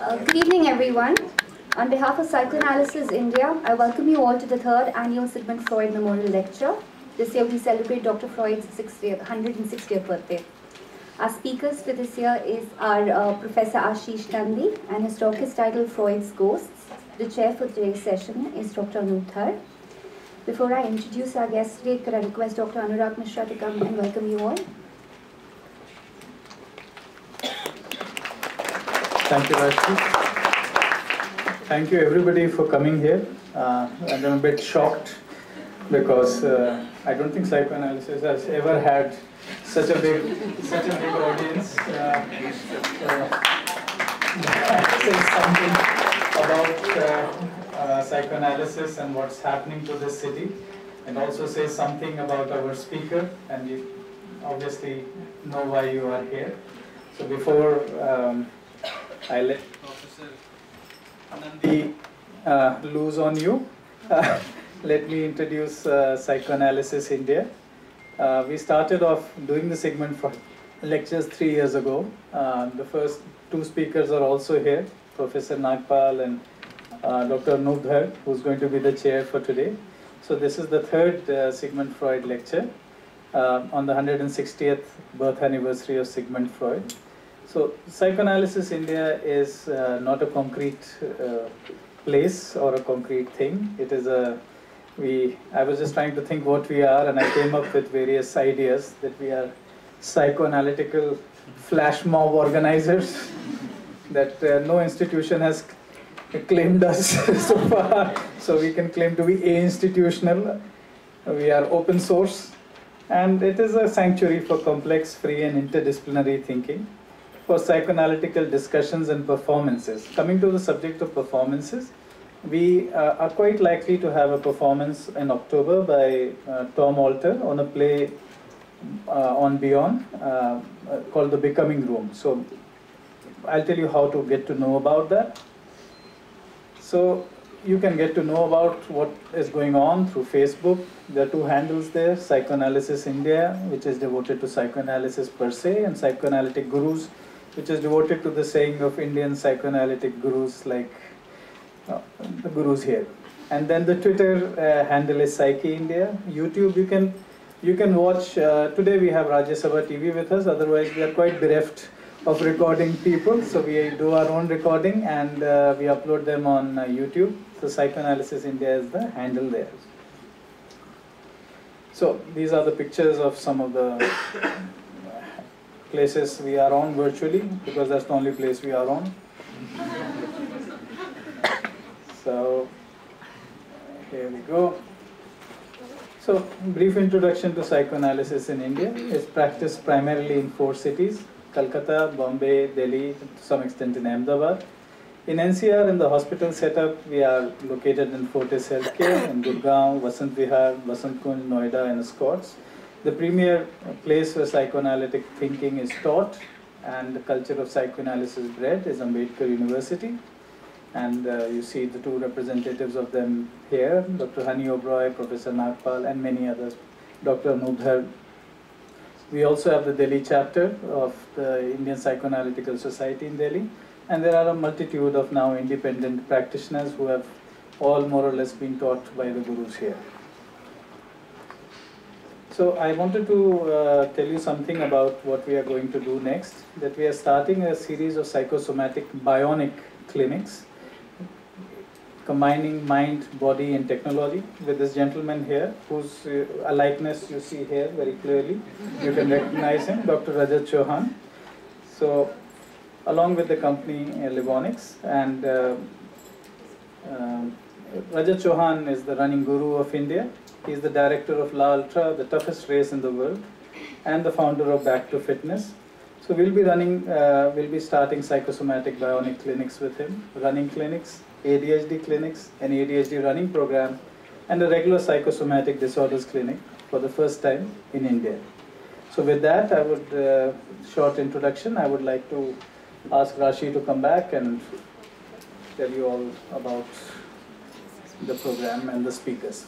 Good evening, everyone. On behalf of Psychoanalysis India, I welcome you all to the third annual Sigmund Freud Memorial Lecture. This year we celebrate Dr. Freud's 160th birthday. Our speakers for this year is our Professor Ashish Nandi, and his talk is titled Freud's Ghosts. The chair for today's session is Dr. Anup Dhar. Before I introduce our guest today, could I request Dr. Anurag Mishra to come and welcome you all? Thank you, Rashmi. Thank you, everybody, for coming here. And I'm a bit shocked because I don't think psychoanalysis has ever had such a big audience. Say something about psychoanalysis and what's happening to this city, and also say something about our speaker, and you obviously know why you are here. So before I let Professor Nandi loose on you, let me introduce Psychoanalysis India. We started off doing the Sigmund Freud lectures 3 years ago. The first two speakers are also here, Professor Nagpal and Dr. Anup Dhar, who's going to be the chair for today. So this is the third Sigmund Freud lecture on the 160th birth anniversary of Sigmund Freud. So Psychoanalysis India is not a concrete place or a concrete thing. It is I was just trying to think what we are, and I came up with various ideas that we are psychoanalytical flash mob organizers, that no institution has claimed us so far, so we can claim to be a-institutional. We are open source, and it is a sanctuary for complex, free and interdisciplinary thinking, for psychoanalytical discussions and performances. Coming to the subject of performances, we are quite likely to have a performance in October by Tom Alter on a play on Beyond called The Becoming Room. So I'll tell you how to get to know about that. So you can get to know about what is going on through Facebook. There are two handles there, Psychoanalysis India, which is devoted to psychoanalysis per se, and Psychoanalytic Gurus, which is devoted to the saying of Indian psychoanalytic gurus like the gurus here. And then the Twitter handle is Psyche India. YouTube, you can watch. Today we have Rajya Sabha TV with us. Otherwise, we are quite bereft of recording people. So we do our own recording and we upload them on YouTube. So Psychoanalysis India is the handle there. So these are the pictures of some of the places we are on virtually, because that's the only place we are on. So here we go. So brief introduction to psychoanalysis in India. It's practiced primarily in 4 cities: Calcutta, Bombay, Delhi, to some extent in Ahmedabad. In NCR, in the hospital setup, we are located in Fortis Healthcare, in Gurgaon, Vasant Vihar, Vasant Kunj, Noida, and Escorts. The premier place where psychoanalytic thinking is taught and the culture of psychoanalysis bred is Ambedkar University. And you see the two representatives of them here, Dr. Hani Oberoi, Professor Nagpal, and many others, Dr. Anup Dhar. We also have the Delhi chapter of the Indian Psychoanalytical Society in Delhi. And there are a multitude of now independent practitioners who have all more or less been taught by the gurus here. So I wanted to tell you something about what we are going to do next, that we are starting a series of psychosomatic bionic clinics, combining mind, body and technology, with this gentleman here, whose a likeness you see here very clearly. You can recognize him, Dr. Rajat Chauhan. So along with the company Livonics, and Rajat Chauhan is the running guru of India. He is the director of La Ultra, the toughest race in the world, and the founder of Back to Fitness. So we'll be starting psychosomatic bionic clinics with him, running clinics, ADHD clinics, an ADHD running program, and a regular psychosomatic disorders clinic for the first time in India. So with that, I would, short introduction, I would like to ask Rashi to come back and tell you all about the program and the speakers.